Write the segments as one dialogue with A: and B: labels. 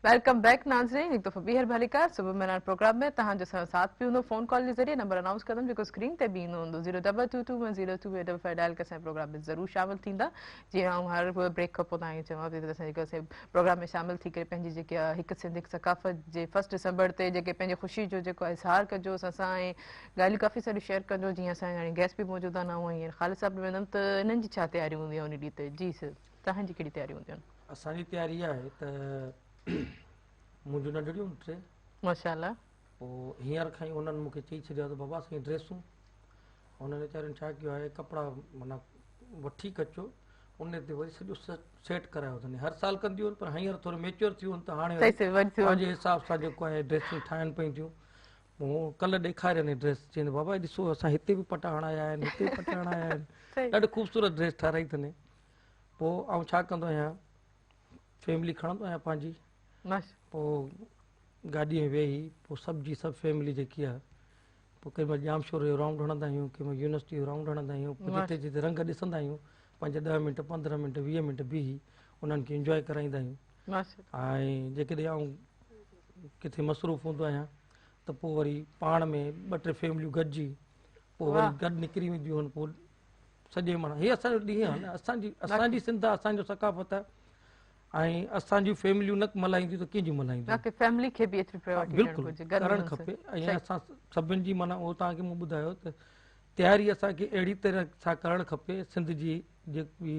A: Welcome back नाज़रीन, एक दफ़ो ॿीहर भलीकार सुबह में प्रोग्राम में तव्हांजो साथ बि हूंदो फोन कॉल जे ज़रिए नंबर अनाउंस कंदमि जेको स्क्रीन ते बि ईंदो हूंदो 022210285 डायल करे असांजे प्रोग्राम में ज़रूरु शामिल थींदा। जीअं आउं हर ब्रेक खां पोइ तव्हांखे चवां थी त असांजे प्रोग्राम में शामिल थी करे पंहिंजी जेकी आहे हिकु सिंधी सकाफ़त जे 1 दिसंबर ते जेके पंहिंजे ख़ुशी जो जेको इज़हार कजोसि असां ऐं ॻाल्हियूं काफ़ी सारियूं शेयर कजो। जीअं असांजा हाणे गेस्ट बि मौजूदु आहिनि ऐं हींअर ख़ालिद साहब बि वेंदमि त इन्हनि जी छा तयारी हूंदी आहे उन ॾींहं ते? जी सर, तव्हांजी कहिड़ी तयारी हूंदियूं आहिनि?
B: असांजी तयारी आहे त मुंहिंजूं नंढड़ियूं टे
A: माशाल्लाह।
B: पोइ हींअर खां ई उन्हनि मूंखे चई छॾियो त बाबा असांजी ड्रेसूं उन्हनि वीचारनि छा कयो आहे कपिड़ा माना वठी अचो उन ते वरी सॼो सेट करायो अथनि। हर साल कंदियूं आहिनि पर हींअर थोरो मेच्योर थियूं आहिनि त हाणे
A: सही सही वरी थियो।
B: पंहिंजे हिसाब सां जेको आहे ड्रेसूं ठाहिनि पई थियूं। पोइ कल्ह ॾेखारियनि ड्रेस चवंदे बाबा ॾिसो असां हिते बि पट हणाया आहिनि हिते बि पट हणाया आहिनि
A: सही
B: ॾाढो ख़ूबसूरत ड्रेस ठाराई अथनि। पोइ आउं छा कंदो आहियां फैमिली खणंदो आहियां पंहिंजी
A: माशा
B: पोइ गाॾीअ में वेही पोइ सभु फैमिली जेकी आहे पोइ कंहिं महिल जामशोर जो राउंड हणंदा आहियूं कंहिं महिल यूनिवर्सिटी जो राउंड हणंदा आहियूं पोइ जिते जिते रंग ॾिसंदा आहियूं पंज 10 मिंट 15 मिंट 20 मिंट बीही उन्हनि खे इंजॉय कराईंदा आहियूं।
A: माशा
B: ऐं जेकॾहिं आउं किथे मसरूफ़ हूंदो आहियां त पोइ वरी पाण में 2-3 फैमिलियूं गॾिजी पोइ वरी
A: वाह
B: गॾु निकिरी वेंदियूं आहिनि। पोइ सॼे माना हीअ असांजो ॾींहुं आहे न असांजी सिंध आहे असांजो सकाफ़त आहे ऐं असांजूं फैमिलियूं न मल्हाईंदियूं त कंहिंजी मल्हाईंदियूं?
A: बाक़ी फैमिली खे बि एतिरी
B: हा
A: प्रायोरिटी ॾियणु
B: बिल्कुलु
A: घुरिजे गॾु
B: करणु
A: हुननि सां।
B: खपे। ऐं
A: सही
B: असां सभिनि जी माना उहो तव्हांखे मूं ॿुधायो त तयारी असांखे अहिड़ी तरह सां करणु खपे। सिंध जी जेकी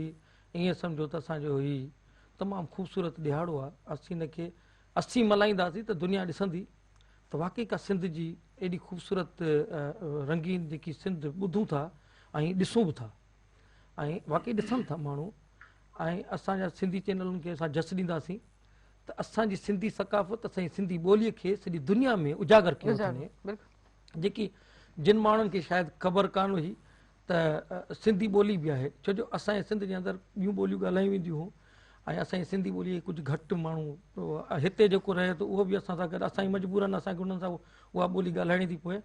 B: ईअं सम्झो त असांजो हीउ तमामु ख़ूबसूरत ॾिहाड़ो आहे। असीं हिन खे 80 मल्हाईंदासीं त दुनिया ॾिसंदी त वाक़ई का सिंध जी एॾी ख़ूबसूरत रंगीन जेकी सिंध ॿुधूं था ऐं ॾिसूं बि था ऐं वाक़ई ॾिसनि था माण्हू। ऐं असांजा सिंधी चैनलुनि खे असां जस ॾींदासीं त असांजी सिंधी सकाफ़त असांजी सिंधी ॿोलीअ खे सॼी दुनिया में उजागर कयो
A: गुज़ारो
B: अथनि।
A: बिल्कुलु।
B: जेकी जिन माण्हुनि खे शायदि ख़बर कान हुई त सिंधी ॿोली बि आहे छो जो असांजे सिंध जे अंदरि ॿियूं ॿोलियूं ॻाल्हायूं वेंदियूं हुयूं ऐं असांजी सिंधी ॿोलीअ कुझु घटि माण्हू हिते जेको रहे थो उहो बि असां सां गॾु असांजी मजबूरनि असांखे उन्हनि सां उहा ॿोली ॻाल्हाइणी थी पए।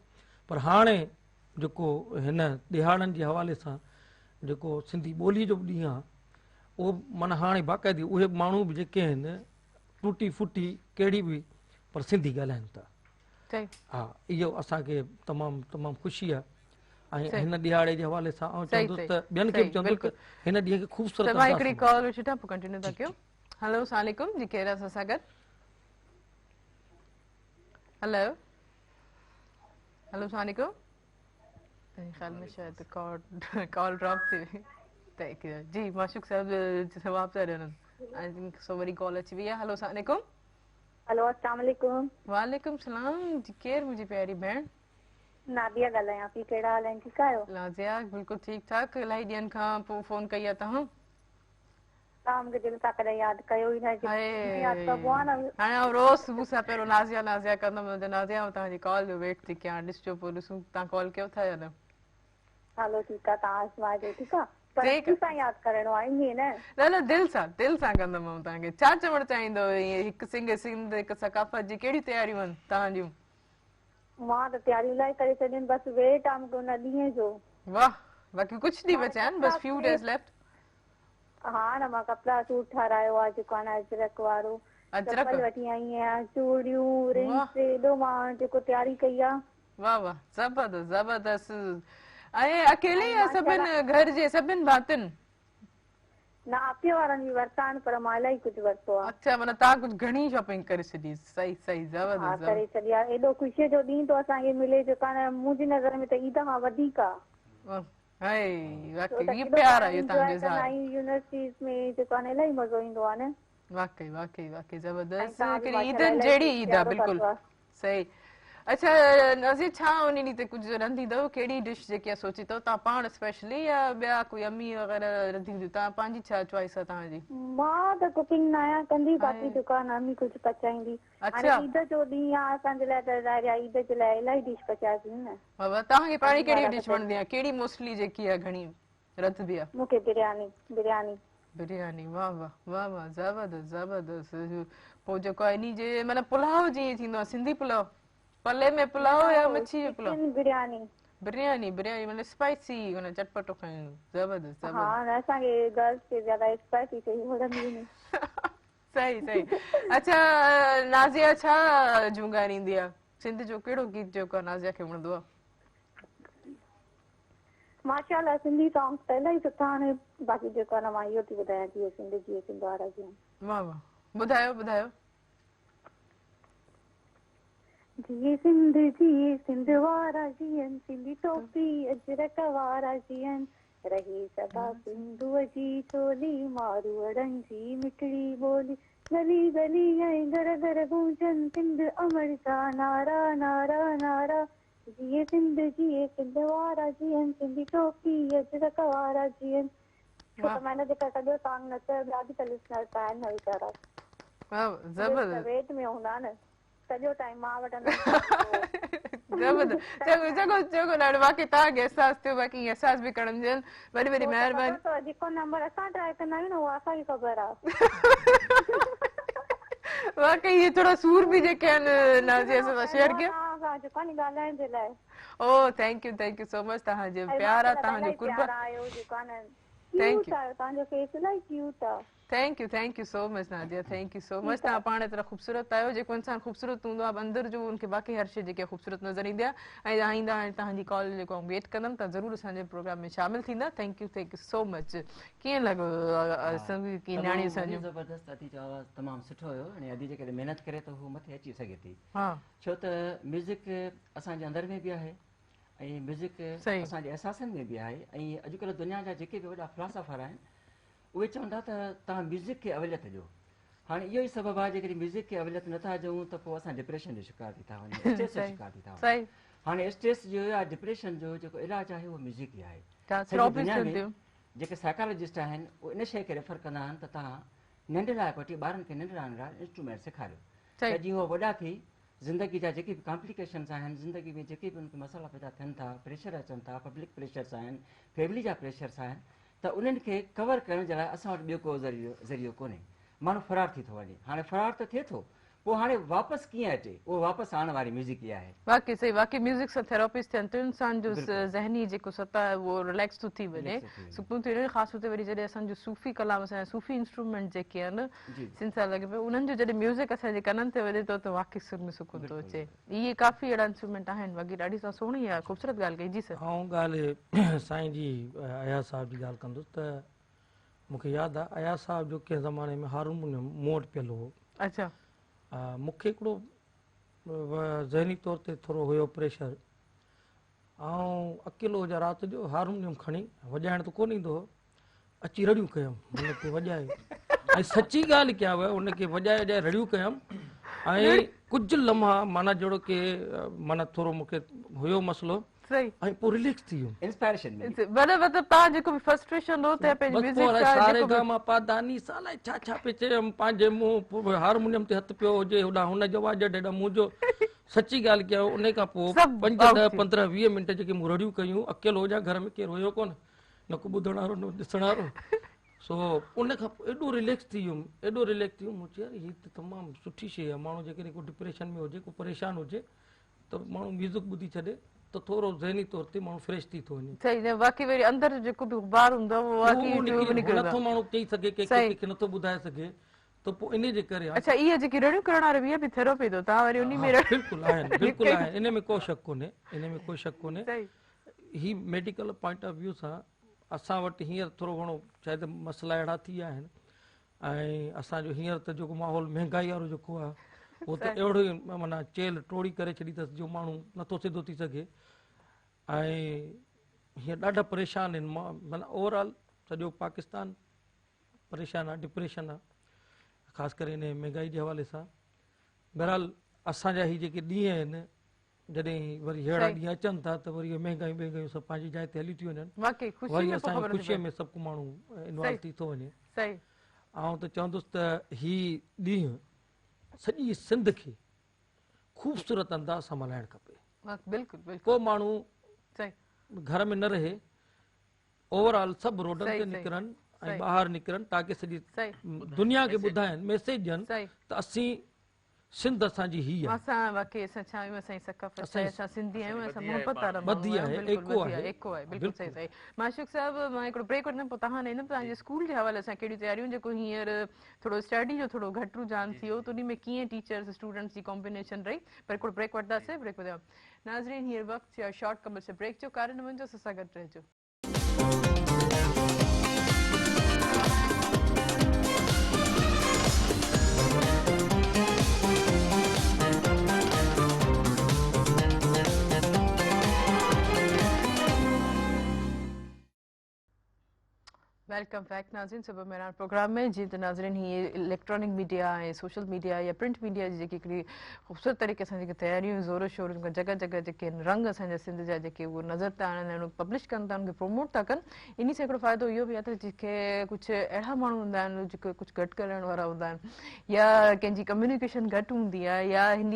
B: पर हाणे जेको हिन ॾिहाड़नि जे हवाले सां जेको सिंधी ॿोलीअ जो ॾींहुं आहे उहो माना हाणे बाक़ाइदी उहे माण्हू बि जेके आहिनि टूटी फूटी कहिड़ी बि पर सिंधी ॻाल्हाइनि था।
A: सही
B: हा इहो असांखे तमामु तमामु ख़ुशी आहे। ऐं
A: सही
B: हिन ॾिहाड़े जे हवाले सां आउं
A: सही
B: चवंदुसि
A: सही
B: त ॿियनि खे
A: सही
B: बि चवंदुसि त
A: बिल्कुलु।
B: हिन ॾींहं खे ख़ूबसूरत
A: त मां
B: अंदाज़
A: हिकिड़ी
B: सां
A: कॉल वठी पोइ कंटिन्यू था
B: जी
A: कयूं।
B: जी
A: हेलो अस्सलाम वालेकुम जी, केरु आहे असां गॾु? हेलो हेलो अस्सलाम वालेकुम। मेरे ख्याल में शायद कॉल ड्रॉप थी वई त जी माशूक साहब जवाब था ॾियनि। I think so worry call अची वई आहे। हेलो अस्सलाम वालेकुम।
C: हेलो अस्सलाम वालेकुम।
A: वालेकुम सलाम जी, केरु मुंहिंजी प्यारी भेण?
C: नादिया ॻाल्हायां थी। कहिड़ा हाल आहिनि? ठीकु आहियो?
A: नाज़िया बिल्कुलु ठीकु ठाक। इलाही ॾींहंनि खां पोइ फोन कई आहे तव्हां।
C: तव्हां मूंखे दिलि सां कॾहिं यादि कयो ई न।
A: हाय
C: न यादि कबो आहे न।
A: हाणे आउं रोज़ सुबुह सां पहिरियों नाज़िया नाज़िया कंदमि नाज़िया ऐं तव्हांजी कॉल जो वेट थी कयां। ॾिसजो पोइ ॾिसूं तव्हां कॉल कयो था या न।
C: हलो ठीकु आहे, तव्हां आज़माइजो ठीकु आहे। पर
A: ठीकु
C: दिलि
A: आहे।
C: सां यादि करणो आहे ईअं न।
A: न दिलि सां कंदमि आउं तव्हांखे। छा चवणु चाहींदव ईअं हिकु सिंध हिकु सकाफ़त जी कहिड़ी तयारियूं आहिनि तव्हांजूं?
C: मां त तयारियूं इलाही करे छॾियूं बसि वेट आहे मूंखे हुन ॾींहं जो।
A: वाह, बाक़ी कुझु ॾींहं
C: हाणे
A: बचिया आहिनि
C: कपिड़ा
A: बस फ्यू डेज लेफ्ट।
C: हा न मां कपिड़ा सूट ठारायो आहे जेको आहे अजरक वारो।
A: अजरक
C: चपल वठी आई आहियां, चूड़ियूं,
A: वाह
C: रिंग्स, एॾो मां जेको तयारी कई आहे।
A: वाह वाह ज़बरदस्त ज़बरदस्त। ऐं अकेले
C: ऐं
A: या
C: माशाल्लाह
A: सभिनि घर जे सभिनि भातियुनि?
C: न आपीअ वारनि बि वरिता आहिनि पर मां इलाही कुझु वरितो आहे।
A: अच्छा माना तव्हां कुझु घणी शॉपिंग करे छॾी। सही सही
C: हा
A: ज़बरदस्त
C: करे छॾी आहे। एॾो ख़ुशीअ जो ॾींहुं थो असांखे मिले जेका न मुंहिंजी नज़र में त ईद खां वधीक आहे।
A: हाय
C: छो त
A: वाकई इहो
C: केॾो
A: प्यार
C: पाण
A: आहे इहो तव्हांजो
C: इंजॉय कंदा
A: इज़हार।
C: आहियूं यूनिवर्सिटीज़ में जेको आहे न इलाही मज़ो ईंदो आहे न।
A: वाकई वाकई वाकई
C: ऐं
A: ज़बरदस्त
C: तव्हां बि
A: हिकिड़ी
C: माशाल्लाह
A: ईदनि
C: इलाही
A: जहिड़ी
C: कुझु
A: ईद आहे
C: प्यारो
A: बिल्कुलु।
C: ठातो आहे।
A: सही। अच्छा नज़ीर छा उन ॾींहं ते कुझु रंधींदव? कहिड़ी डिश जेकी आहे सोची अथव तव्हां पाण स्पेशली या ॿिया कोई अम्मी वग़ैरह रंधींदियूं? तव्हां पंहिंजी छा चॉइस आहे तव्हांजी?
C: मां त कुकिंग न आहियां कंदी बाक़ी
A: हाय
C: जेको आहे न अम्मी कुझु पचाईंदी। हाणे
A: अच्छा
C: ईद जो ॾींहुं आहे असांजे लाइ त ईद जे लाइ इलाही डिश पचाइबियूं न।
A: बाबा तव्हांखे पाणी
C: अम्मी
A: कहिड़ी
C: वारा
A: डिश वणंदी
C: पचाईंदा।
A: आहे? कहिड़ी मोस्टली जेकी आहे घणी रधबी आहे?
C: मूंखे बिरयानी बिरयानी।
A: बिरयानी वाह वाह वाह वाह ज़बरदस्त ज़बरदस्त। पोइ जेको आहे इन जे माना पुलाव जीअं थींदो आहे सिंधी पुलाव, पले में
C: न न
A: पुलाव या
C: उहो
A: मच्छी जो पुलाव?
C: चिकन बिरयानी।
A: बिरयानी बिरयानी माना स्पाइसी माना चटपटो खाइणो। ज़बरदस्त
C: हा
A: ज़बरदस्त।
C: न असांखे गर्ल्स खे ज्यादा स्पाइसी शयूं वणंदियूं आहिनि।
A: सही सही। अच्छा नाज़िया छा जूं ॻाईंदी आहे? सिंध जो कहिड़ो गीत जेको नाज़िया खे वणंदो आहे?
C: माशाल्लाह सिंधी सॉन्ग त इलाही सुठा आहिनि। बाक़ी जेको आहे न मां इहो थी ॿुधायां कि सिंध जी सिंधवारा जी
A: वाह वाह, ॿुधायो ॿुधायो।
C: जिए सिंध जिए सिंधवारा जियन सिंधी टोपी अजरक वारा जियन रही सदा सिंधुअ जी चोली मारूअड़नि जी मिठड़ी ॿोली गली गली ऐं घर घर गूंजन सिंध अमर जा नारा नारा नारा जिए सिंध वारा जियन सिंधी टोपी अजरक वारा जियन। छो त मैंने जेका सॼो सॉन्ग न चयो ॿिया बि त लिसनर्स आहिनि न वीचारा,
A: वाह ज़बरदस्त
C: वेट में हूंदा न सॼो टाइम मां वटि
A: ज़बरदस्त। चङो चङो चङो ॾाढो बाक़ी तव्हांखे अहसासु थियो, बाक़ी ईअं अहसास बि करण ॾियनि। वॾी वॾी महिरबानी।
C: जेको नंबर असां ट्राई कंदा आहियूं न उहो असांखे ख़बर आहे।
A: वाकई इहे थोरा सूर बि जेके आहिनि नाज़िया सां शेयर कयो।
C: जेको आहे ॻाल्हाइण जे लाइ।
A: ओ थैंक यू सो मच। तव्हांजो प्यार आहे, तव्हांजो कुर्बान
C: आयो जेको आहे न
A: थैंक यू
C: तव्हांजो फेस इलाही क्यूट आहे।
A: Thank you so much Nazia, thank you so much. तव्हां पाण एतिरा ख़ूबसूरत आहियो। जेको इंसानु ख़ूबसूरत हूंदो आहे अंदरि जो उनखे बाक़ी हर शइ जेकी ख़ूबसूरत नज़र ईंदी आहे। ऐं आईंदा हाणे तव्हांजी कॉल जेको वेट कंदमि, तव्हां ज़रूरु असांजे प्रोग्राम में शामिलु थींदा। Thank you so much. कीअं लॻो की न्याणी असांजो?
D: ज़बरदस्त अदी जो आवाज़ तमामु सुठो हुयो ऐं अदी जेकॾहिं महिनत करे त हू मथे अची सघे थी।
A: हा
D: छो त म्यूज़िक असांजे अंदरि में बि आहे ऐं म्यूज़िक असांजे एहसासनि में बि आहे। ऐं अॼुकल्ह दुनिया जा जेके बि वॾा फिलासफ़र आहिनि उहे चवंदा त तव्हां म्यूज़िक खे अवलियत ॾियो। हाणे इहो ई सबबु आहे जेकॾहिं म्यूज़िक खे अवलियत नथा ॾियूं त पोइ असां डिप्रेशन जो शिकार थी था वञूं, स्ट्रेस जो शिकार थी था वञूं। हाणे स्ट्रेस जो या डिप्रेशन जो जेको इलाजु आहे उहो म्यूज़िक ई आहे। सॼी दुनिया में जेके साइकोलॉजिस्ट आहिनि उहे इन शइ खे रेफर कंदा आहिनि त तव्हां निंड लाइ वठी ॿारनि खे निंड लाइ इंस्ट्रूमेंट सेखारियो त जीअं उहो वॾा थी ज़िंदगी जा जेके बि कॉम्प्लिकेशन्स आहिनि, ज़िंदगी में जेके बि उनखे मसाला पैदा थियनि था, प्रेशर अचनि था, पब्लिक प्रेशर्स आहिनि, फैमिली जा प्रेशर्स आहिनि, त उन्हनि खे कवर करण जे लाइ असां वटि ॿियो को ज़रियो कोन्हे। माण्हू फरार थी थो वञे। हाणे फरार त थिए थो, पोइ हाणे वापसि कीअं अचे उहो वापसि आणण वारी म्यूज़िक ई आहे।
A: वाकई सही। वाकई म्यूज़िक सां थेरेपिस्ट थियनि त इंसान जो ज़हनी जेको सतह आहे उहो रिलैक्स थो थी वञे, सुकून थी वञे। ख़ासि तौर ते वरी जॾहिं असांजो सूफ़ी कलाम असांजा सूफ़ी इंस्ट्रूमेंट जेके आहिनि सिंसा लॻे पियो, उन्हनि जो जॾहिं म्यूज़िक असांजे कननि ते वञे थो त वाकई सुर में सुकून थो अचे। इहे काफ़ी अहिड़ा इंस्ट्रूमेंट आहिनि। बाक़ी ॾाढी सुहिणी आहे, ख़ूबसूरत ॻाल्हि कई। जी सर।
B: ऐं ॻाल्हि साईं जी अयाज़ साहिब जी ॻाल्हि कंदुसि त मूंखे यादि आहे अयाज़ साहिब जो कंहिं ज़माने में हारमोनियम मूं वटि पियल हो।
A: अच्छा।
B: मूंखे हिकिड़ो ज़हनी तौर ते थोरो हुयो प्रेशर। ऐं अकेलो हुजा राति जो हारमोनियम खणी वॼाइण त कोन ईंदो हो, अची रड़ियूं कयमि हुनखे वॼाए। ऐं सची ॻाल्हि कया हुआ, हुनखे वॼाए वॼाए रड़ियूं कयमि। ऐं कुझु लम्हा माना जहिड़ो की माना थोरो मूंखे हुयो मसइलो ऐं पोइ रिलैक्स थी वियुमि।
D: इंस्पायरेशन
A: मतिलबु तव्हां जेको बि फ्रस्ट्रेशन हो त पंहिंजी म्यूज़िक
B: सां छा छा पियो चयमि पंहिंजे मुंहुं हारमोनियम ते हथु पियो हुजे, होॾां हुनजो वाजट हेॾां मुंहिंजो। सची ॻाल्हि कया। उन खां पोइ 5, 10, 15, 20 मिंट जेके मूं रड़ियूं कयूं, अकेलो हुजां घर में केरु हुयो कोन, न को ॿुधण वारो न ॾिसण वारो। सो उन खां पोइ एॾो रिलैक्स थी वियुमि, एॾो रिलैक्स थी वियुमि। मूं चयो हीअ त तमामु सुठी शइ आहे। माण्हू जेकॾहिं को डिप्रेशन में हुजे, को परेशान हुजे त माण्हू म्यूज़िक ॿुधी छॾे त थोरो ज़हनी तौर ते माण्हू फ्रेश थी थो वञे।
A: सही। वाकई वरी अंदरि जेको बि गुबार हूंदो आहे
B: नथो माण्हू चई सघे, कंहिंखे नथो ॿुधाए सघे, त पोइ इन जे करे।
A: अच्छा, इहे जेकी रड़ियूं करण वारे इहे बि थेरेपी अथव? तव्हां वरी उन में
B: बिल्कुलु आहिनि, बिल्कुलु आहिनि। इन में को शक कोन्हे, इन में कोई शक कोन्हे। ही मेडिकल पॉइंट ऑफ व्यू सां असां वटि हींअर थोरो घणो शायदि मसइला अहिड़ा थी विया आहिनि। ऐं असांजो हींअर त जेको माहौल महांगाई वारो जेको आहे उहो त अहिड़ो ई माना चेल टोड़ी करे छॾी अथसि जो माण्हू नथो सिधो थी सघे। ऐं हीअं ॾाढा परेशान आहिनि। माना ओवरऑल सॼो पाकिस्तान परेशान आहे, डिप्रेशन आहे, ख़ासि करे हिन महांगाई जे हवाले सां। बहरहाल असांजा ही जेके ॾींहं आहिनि, जॾहिं वरी अहिड़ा ॾींहं अचनि था त वरी महांगायूं महांगायूं सभु पंहिंजी जाइ ते हली थियूं वञनि, वरी असांजी ख़ुशीअ में सभु माण्हू इन्वॉल्व थी थो वञे। ऐं त चवंदुसि त ही ॾींहुं सॼी सिंध खे ख़ूबसूरत अंदाज़ सां मल्हाइणु खपे। को माण्हू घर में न रहे, ओवरऑल सभु रोडनि ते निकिरनि ऐं ॿाहिरि निकिरनि ताकी सॼी दुनिया खे ॿुधाइनि, मैसेज ॾियनि त असीं सिंध असांजी ही आहे
A: असां वाकई असां छा आहियूं असांजी सकाफ़त
B: असांजी-
A: आहे असां सिंधी आहियूं असां
D: ॿधी आहे
A: मोहबत वारा
D: पाण में।
A: माण्हू
B: ॿधी
A: आहियूं
B: आहे,
A: बिल्कुलु
B: एको
A: ॿधी आहे
B: आहे।
A: एको आहे बिल्कुलु सही सही माशूक साहिबु मां हिकिड़ो ब्रेक वठंदमि पोइ तव्हां ॾींदमि तव्हांजे स्कूल जे हवाले सां कहिड़ियूं तयारियूं जेको हींअर थोरो स्टडी जो थोरो घटि रुझान थी वियो त उन में कीअं टीचर्स स्टूडेंट्स जी कॉम्बिनेशन रही पर हिकिड़ो ब्रेक वठंदासीं ब्रेक वधायो नाज़रीन हींअर वक़्तु थियो शॉर्ट कमर्शियल ब्रेक जो कारण न वञिजो असां सां गॾु रहिजो वेलकम बैक नाज़रीन सुबह मेरा प्रोग्राम में जीअं त नाज़रीन हीअ इलेक्ट्रॉनिक मीडिया ऐं सोशल मीडिया या प्रिंट मीडिया जी जेकी हिकिड़ी ख़ूबसूरत तरीक़े सां जेके तयारियूं ज़ोरो शोर जॻह जॻह जेके रंग असांजा सिंध जा जेके उहे नज़र था आणनि ऐं पब्लिश कनि था उनखे प्रमोट था कनि इन सां हिकिड़ो फ़ाइदो इहो बि आहे त जेके कुझु अहिड़ा माण्हू हूंदा आहिनि जेके कुझु घटि करण वारा हूंदा आहिनि या कंहिंजी कम्युनिकेशन घटि हूंदी आहे या हिन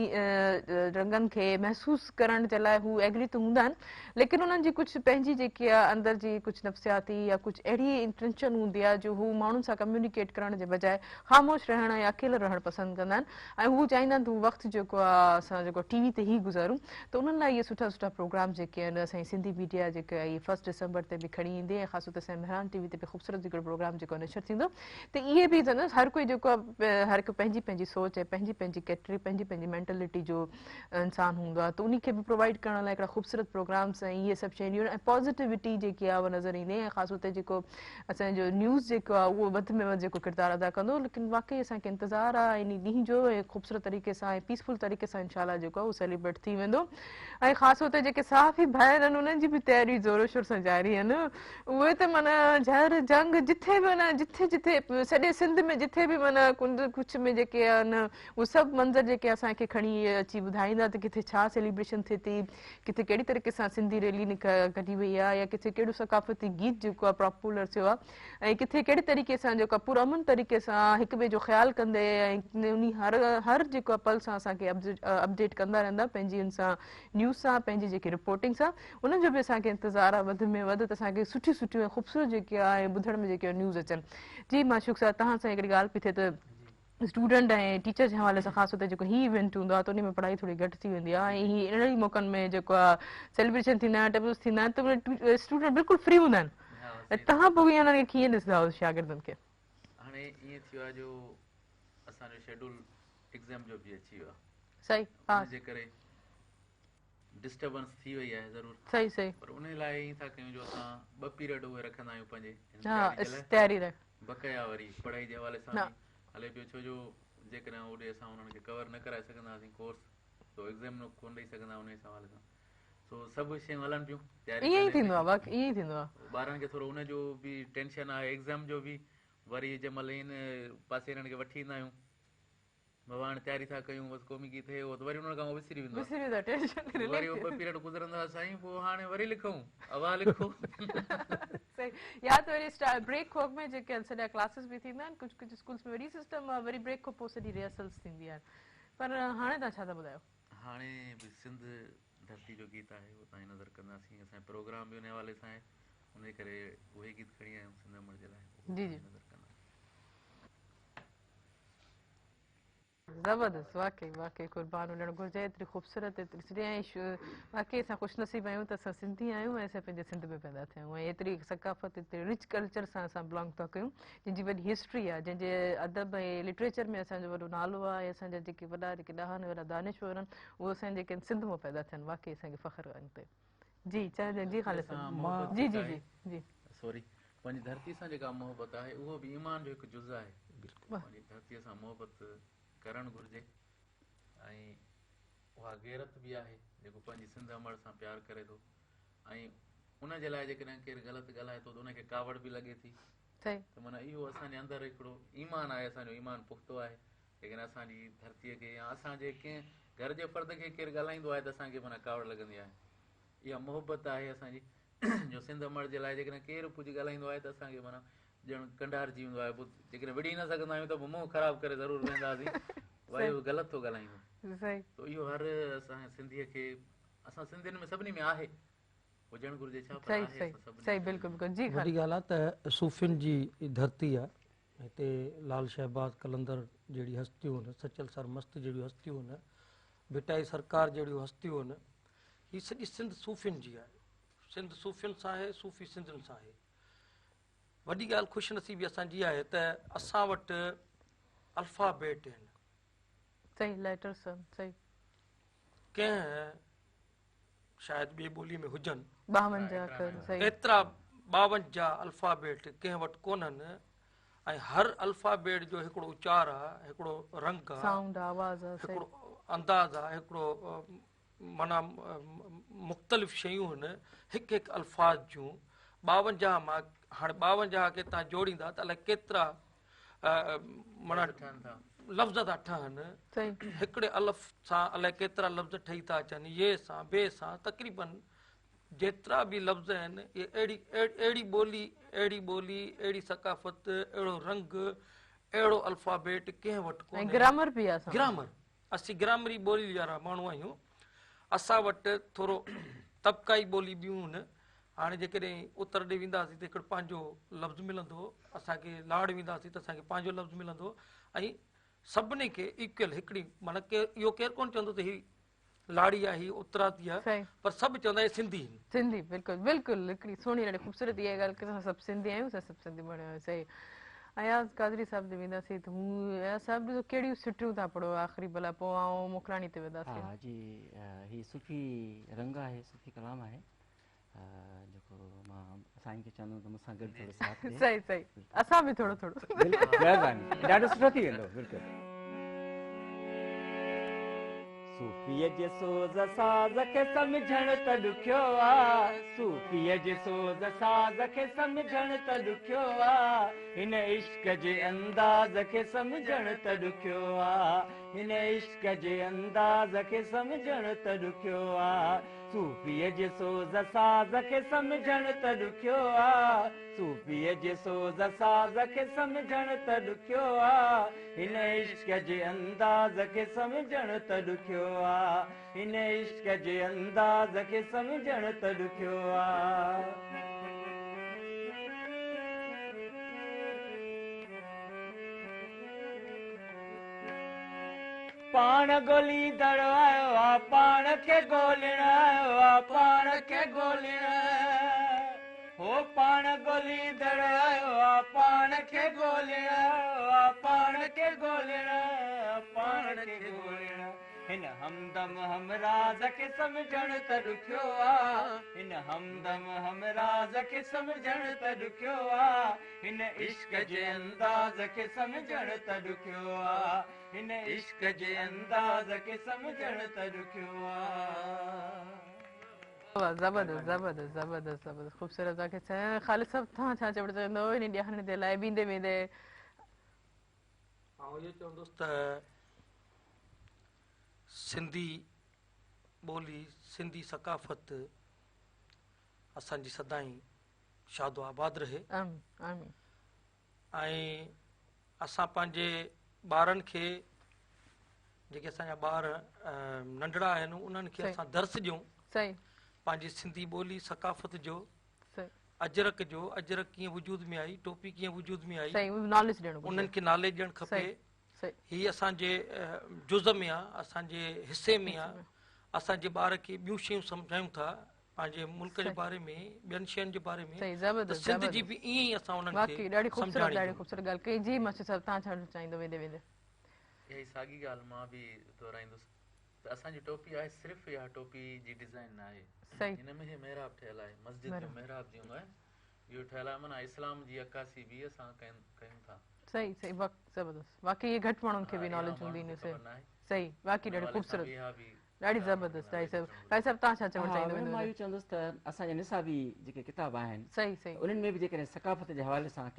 A: रंगनि खे महसूसु करण जे लाइ हू एग्री त हूंदा आहिनि लेकिन उन्हनि जी कुझु पंहिंजी जेकी आहे अंदरि जी कुझु नफ़्सियाती या कुझु अहिड़ी इंटेंशन हूंदी आहे जो हू माण्हुनि सां कम्युनिकेट करण जे बजाए ख़ामोश रहण या अकेलो रहणु पसंदि कंदा आहिनि ऐं हू चाहींदा आहिनि त हू वक़्तु जेको आहे असां जेको टीवी ते ई गुज़ारूं त उन्हनि लाइ इहे सुठा सुठा प्रोग्राम जेके आहिनि असांजी सिंधी मीडिया जेके आहे इहे 1 डिसंबर ते बि खणी ईंदी ऐं ख़ासि तौर ते असांजे मेहरान टीवी ते बि ख़ूबसूरत हिकिड़ो प्रोग्राम जेको नशर थींदो त इहे बि न हर कोई जेको आहे हर हिकु पंहिंजी पंहिंजी सोच ऐं पंहिंजी पंहिंजी कैटेगरी पंहिंजी पंहिंजी मेंटेलिटी जो इंसानु हूंदो आहे त उन खे बि प्रोवाइड करण लाइ हिकिड़ा ख़ूबसूरत प्रोग्राम्स ऐं इहे सभु शयूं ऐं पॉज़िटिविटी जेकी आहे उहा नज़र ईंदी ऐं ख़ासि तौर ते जेको असांजो न्यूज़ जेको आहे उहो वधि में वधि जेको किरदारु अदा कंदो लेकिन वाक़ई असांखे इंतज़ारु आहे इन ॾींहं जो ऐं ख़ूबसूरत तरीक़े सां ऐं पीसफुल तरीक़े सां इनशाला जेको आहे उहो सेलिब्रेट थी वेंदो ऐं ख़ासि तौर ते जेके साफ़ी भाइर आहिनि उन्हनि जी बि तयारी ज़ोरो शोर सां जारी आहिनि उहे त माना ज़हर जंग जिथे बि माना जिथे जिथे सॼे सिंध में जिथे बि माना कुझु में जेके आहिनि उहे सभु मंज़र जेके असांखे खणी अची ॿुधाईंदा त किथे छा सेलिब्रेशन थिए थी किथे कहिड़ी तरीक़े सां सिंधी रैली कढी वई आहे या किथे कहिड़ो सकाफ़ती गीत जेको आहे पॉपुलर थियो आहे ऐं किथे कहिड़े तरीक़े सां जेको आहे पुरअमन तरीक़े सां हिक ॿिए जो ख़्यालु कंदे ऐं उन हर जेको आहे पल सां असांखे अपडेट कंदा रहंदा पंहिंजी हुन सां न्यूज़ सां पंहिंजी जेकी रिपोर्टिंग सां उन्हनि जो बि असांखे इंतज़ारु आहे वधि में वधि त असांखे सुठियूं सुठियूं ऐं ख़ूबसूरत जेके आहे ॿुधण में जेके न्यूज़ अचनि जी माशूक साहिबु तव्हां सां हिकिड़ी ॻाल्हि पई थिए त स्टूडेंट ऐं टीचर जे हवाले सां ख़ासि तौर ते जेको ही इवेंट हूंदो आहे त उन में पढ़ाई थोरी घटि थी वेंदी आहे ऐं हीअ अहिड़े मौक़नि में जेको आहे सेलिब्रेशन थींदा आहिनि टेबल्स थींदा आहिनि त स्टूडेंट बिल्कुलु फ्री हूंदा आहिनि तव्हां पोइ ईअं उन्हनि खे कीअं ॾिसंदा आहियो शागिर्दनि खे
E: हाणे ईअं थियो आहे जो असांजो शेड्यूल एग्ज़ाम जो बि अची वियो आहे
A: सही हा
E: हुनजे करे डिस्टर्बेंस थी वई आहे ज़रूरु
A: सही सही
E: पर उन लाइ ईअं था कयूं जो असां 2 पीरियड उहे रखंदा आहियूं पंहिंजे
A: हा
E: तयारी जे लाइ
A: तयारी रहे
E: बक़ाया वरी पढ़ाई जे हवाले सां
A: न।
E: बि हले पियो छो जो जेकॾहिं ओॾे असां उन्हनि खे कवर न कराए सघंदासीं कोर्स त एग्ज़ाम कोन ॾेई सघंदा उन हवाले सां सो सभु शयूं हलनि पियूं तयारी
A: ईअं ई थींदो आहे वाक़ई ईअं ई थींदो आहे
E: ॿारनि खे थोरो उनजो बि टेंशन आहे एग्ज़ाम जो बि वरी जंहिं महिल इन पासे हिननि खे वठी ईंदा आहियूं बाबा हाणे तयारी था कयूं बसि क़ौमी गीत हे हो त वरी उन खां विसरी वेंदो आहे
A: विसरी वेंदा टेंशन
E: वरी उहो 2 पीरियड गुज़रंदा साईं पोइ हाणे वरी लिखूं अवा लिखो
A: सही या त वरी ब्रेक खोक में जेके आहिनि सॼा क्लासिस बि थींदा आहिनि कुझु कुझु स्कूल्स में वरी सिस्टम आहे वरी ब्रेक खां पोइ सॼी रिहर्सल्स थींदी आहे पर हाणे तव्हां छा था ॿुधायो
E: हाणे बि सिंध धरती जो गीत आहे उहो तव्हांजी नज़र कंदासीं असांजो प्रोग्राम बि उन हवाले सां आहे उन करे उहे गीत खणी आया आहियूं सिंध अमर जे लाइ
A: जी जी
E: नज़र कंदासीं
A: ज़बरदस्त वाकई वाकई क़ुर्बान वञणु घुरिजे एतिरी ख़ूबसूरत एतिरी ऐं वाकई असां ख़ुशनसीब आहियूं त असां सिंधी आहियूं ऐं असां पंहिंजे सिंध में पैदा थिया आहियूं ऐं एतिरी सकाफ़त एतिरी रिच कल्चर सां असां बिलोंग था कयूं जंहिंजी वॾी हिस्ट्री आहे जंहिंजे अदब ऐं लिटरेचर में असांजो वॾो नालो आहे ऐं असांजा जेके वॾा जेके ॾाहनि वॾा दानिश्वर आहिनि उहे असांजे जेके सिंध मां पैदा थियनि वाकई असांखे फ़ख़्रु आहे ते जी चए जी ख़ाली जी जी जी जी
E: सॉरी पंहिंजी धरती सां जेका मोहबत आहे उहो बि ईमान जो हिकु जुज़ आहे पंहिंजी धरतीअ सां मोहबत करणु घुरिजे ऐं उहा गैरत बि आहे जेको पंहिंजी सिंध अमर सां प्यारु करे थो ऐं उनजे लाइ जेकॾहिं केरु ग़लति ॻाल्हाए थो त उनखे कावड़ बि लॻे थी त माना इहो असांजे अंदरि हिकिड़ो ईमान आहे असांजो ईमान पुख़्तो आहे लेकिन असांजी धरतीअ खे या असांजे कंहिं घर जे फ़र्द खे केरु ॻाल्हाईंदो आहे त असांखे माना कावड़ लॻंदी आहे इहा मोहबत आहे असांजी जो सिंध अमर जे लाइ जेकॾहिं केरु कुझु ॻाल्हाईंदो आहे त असांखे माना ॼण कंडारजी वेंदो आहे पोइ जेकॾहिं विड़ी न सघंदा आहियूं त पोइ मुंहुं ख़राबु करे ज़रूरु वेंदासीं वरी उहो ग़लति थो ॻाल्हाईंदो त इहो हर असांजे सिंधीअ खे असां सिंधियुनि में सभिनी में आहे हुजणु घुरिजे छा
A: सही सही सही बिल्कुलु बिल्कुलु जी
B: वॾी ॻाल्हि आहे त सूफ़ियुनि जी धरती आहे हिते लाल शहबाज कलंदर जहिड़ी हस्तियूं आहिनि, सचल सरमस्त जहिड़ियूं हस्तियूं आहिनि, भिटाई सरकार जहिड़ियूं हस्तियूं आहिनि, हीअ सॼी सिंध सूफ़ियुनि जी आहे। सिंध सूफ़ियुनि सां आहे, सूफ़ी सिंधियुनि सां आहे। वॾी ॻाल्हि ख़ुशनसीबी असांजी आहे त असां वटि अल्फ़ाबेट आहिनि।
A: सही, लेटर्स सही।
B: कंहिं शायदि ॿिए ॿोलीअ में हुजनि,
A: 52 सही।
B: एतिरा 52 अल्फ़ाबेट कंहिं वटि कोन्हनि, ऐं हर अल्फ़ाबेट जो हिकिड़ो उचार आहे, हिकिड़ो रंग आहे,
A: साउंड, आवाज़ आहे,
B: हिकिड़ो अंदाज़ आहे, हिकिड़ो माना मुख़्तलिफ़ शयूं आहिनि हिकु हिकु अल्फाज़ जूं। 52 मां हाणे 52 खे तव्हां जोड़ींदा त अलाए केतिरा माना लफ़्ज़ था ठहनि। हिकिड़े अलफ़ सां अलाए केतिरा लफ़्ज़ ठही था अचनि, ये सां ॿिए सां, तक़रीबन जेतिरा बि लफ़्ज़ आहिनि इहे अहिड़ी ॿोली, अहिड़ी सकाफ़त, अहिड़ो रंग, अहिड़ो अल्फ़ाबेट कंहिं वटि कोन्हे।
A: ग्रामर बि आहे।
B: ग्रामर, असीं ग्रामरी ॿोली वारा माण्हू आहियूं। असां वटि थोरो तबकाई ॿोली ॿियूं आहिनि। हाणे जेकॾहिं उत्तर ॾे वेंदासीं त हिकिड़ो पंहिंजो लफ़्ज़ मिलंदो, असांखे लाड़ वेंदासीं त असांखे पंहिंजो लफ़्ज़ मिलंदो, ऐं सभिनी खे इक्वल हिकिड़ी माना इहो केरु कोन चवंदो त हीअ लाड़ी आहे, हीअ उत्तरादी आहे, पर सभु चवंदा आहिनि सिंधी आहिनि।
A: सिंधी, बिल्कुलु बिल्कुलु हिकिड़ी सुहिणी ॾाढी ख़ूबसूरत इहा ॻाल्हि की असां सभु सिंधी आहियूं, असां सभु सिंधी बणिया आहियूं। सही। अयाज़ कादरी साहिब ॾे वेंदासीं त हू सभु ॾिसो कहिड़ियूं सुठियूं था पढ़ो आख़िरी भला, पोइ आऊं मुखराणी ते वेंदासीं।
D: हा जी, हीअ सुफ़ी रंग आहे, सुफ़ी कलाम आहे, जेको मां साईं खे चवंदुमि त मूंसां गॾु थोरो साथ ॾे।
A: सही सही, असां बि थोरो थोरो।
D: महिरबानी, ॾाढो सुठो थी वेंदो। बिल्कुलु। सूफ़ीअ जे सोज़ साज़ खे सम्झण त ॾुखियो आहे, सूफ़ीअ जे सोज़ साज़ खे सम्झण त ॾुखियो आहे, हिन इश्क जे अंदाज़ खे सम्झण त ॾुखियो आहे, हिन इश्क जे अंदाज़ खे सम्झण त ॾुखियो आहे, सूफ़ीअ जे सोज़ साज़ खे सम्झण त ॾुखियो आहे, सूफ़ीअ जे सोज़ साज़ खे सम्झण त ॾुखियो आहे, हिन इश्क जे अंदाज़ खे सम्झण त ॾुखियो आहे, हिन इश्क जे अंदाज़ खे सम्झण त ॾुखियो आहे। पाण ॻोल्हींदड़ आयो आहे, पाण खे ॻोल्हण आयो आहे, पाण खे ॻोल्हण, हो पाण ॻोल्हींदड़ आयो आहे, पाण खे ॻोल्हण आयो आहे, पाण खे ॻोल्हण, पाण खे ॻोल्हण, हिन हमदम हमराज़ खे सम्झण त ॾुखियो आहे, हिन हमदम हमराज़ खे सम्झण त ॾुखियो आहे, हिन इश्क जे अंदाज़ खे सम्झण त ॾुखियो आहे, हिन इश्क जे अंदाज़ खे सम्झण त ॾुखियो आहे।
A: ज़बरदस्त ज़बरदस्त ज़बरदस्त ज़बरदस्त ख़ूबसूरत तव्हांखे चयो। ख़ालिद साहिब तव्हां छा चवणु चाहींदव इन ॾियारनि जे लाइ बींदे वेंदे?
B: इहो चवंदुसि त सिंधी ॿोली, सिंधी सकाफ़त असांजी सदाईं शादो आबाद रहे। ऐं असां पंहिंजे ॿारनि खे, जेके असांजा ॿार नंढड़ा आहिनि, उन्हनि खे असां दर्स ॾियूं पंहिंजी सिंधी ॿोली सकाफ़त जो, अजरक जो, अजरक कीअं वजूद में आई, टोपी कीअं वजूद में आई, उन्हनि खे नॉलेज ॾियणु खपे। हीअ असांजे जुज़ में आहे, असांजे हिसे में आहे। असां जे ॿार खे ॿियूं शयूं सम्झायूं था पंहिंजे मुल्क जे बारे में, ॿियनि शयुनि जे बारे में, त सिंध जी बि ईअं ई असां उन्हनि खे सम्झाइणी।
A: ॾाढी ख़ूबसूरत ॻाल्हि कई जी। मास्टर साहिब तव्हां छा चाहींदो वेंदे वेंदे?
E: इहा साॻी ॻाल्हि मां बि दोहराईंदुसि त असांजी टोपी आहे, सिर्फ़ु इहा टोपी जी डिज़ाइन न आहे, हिन में महिराब ठहियलु आहे, मस्जिद जो महिराब जीअं आहे इहो ठहियलु आहे, माना इस्लाम जी अक्कासी बि असां कयूं था।
A: सही सही, ज़बरदस्त। वाकई इहे घटि माण्हुनि खे बि नॉलेज हूंदी न। सही, वाकई ॾाढी ख़ूबसूरत, ॾाढी ज़बरदस्त। भाई साहिब तव्हां छा चवणु चाहींदो?
D: मां इहो चवंदुसि त असांजा निसाबी जेके किताब आहिनि,
A: सही सही,
D: उन्हनि में बि जेकॾहिं सकाफ़त जे हवाले सां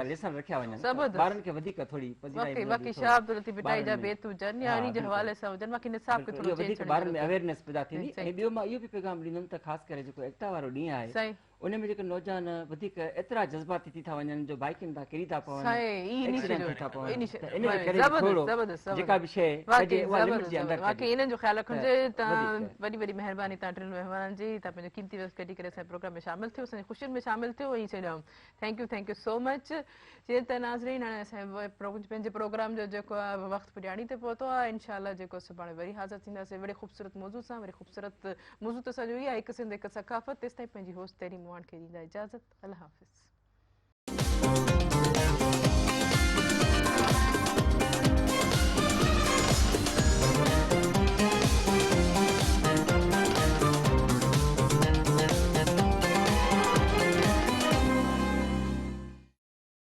D: लेसन रखिया वञनि, ॿारनि खे वधीक थोरी
A: बाक़ी शाह अब्दुल लतीफ़ भिटाई जा बेत हुजनि या इन जे हवाले सां हुजनि, बाक़ी निसाब खे थोरो
D: वधीक ॿारनि में अवेयरनेस पैदा थींदी। ऐं ॿियो मां इहो बि पैगाम ॾींदुमि त ख़ासि करे जेको एकता वारो ॾींहुं आहे, उन में जेके नौजवान वधीक एतिरा जज़्बाती थी था वञनि जो बाइकिन था किरी था पवनि
A: सही इन
D: एक्सीडेंट
A: शइ
D: थी था पवनि
A: इन शइ
D: त इन जे करे
A: ज़बरदस्त
D: थोरो
A: ज़बरदस्त
D: जेका बि शइ
A: वाकई
D: कजे उहा लिमिट जे अंदरि
A: वाकई
D: कजे
A: इन्हनि जो ख़्यालु रखणु घुरिजे
D: त
A: तव्हां
D: वधीक
A: वॾी वॾी महिरबानी तव्हां टिनि महिमाननि जी तव्हां पंहिंजो क़ीमती वक़्तु कढी करे असांजे प्रोग्राम में शामिल थियो असांजी ख़ुशियुनि में शामिल थियो ऐं चयो थैंक यू सो मच जीअं त नाज़रीन हाणे असांजे पंहिंजे प्रोग्राम जो जेको आहे वक़्तु पुॼाणी ते पहुतो आहे इनशाला जेको सुभाणे वरी हाज़िर थींदासीं वरी ख़ूबसूरत मौज़ू सां वरी ख़ूबसूरत मौज़ू त असांजो इहो आहे हिकु सिंध हिकु सकाफ़त तेसिताईं पंहिंजी होस्ट तेरी मुआन खे ॾींदा इजाज़त अल्लाह हाफ़िज़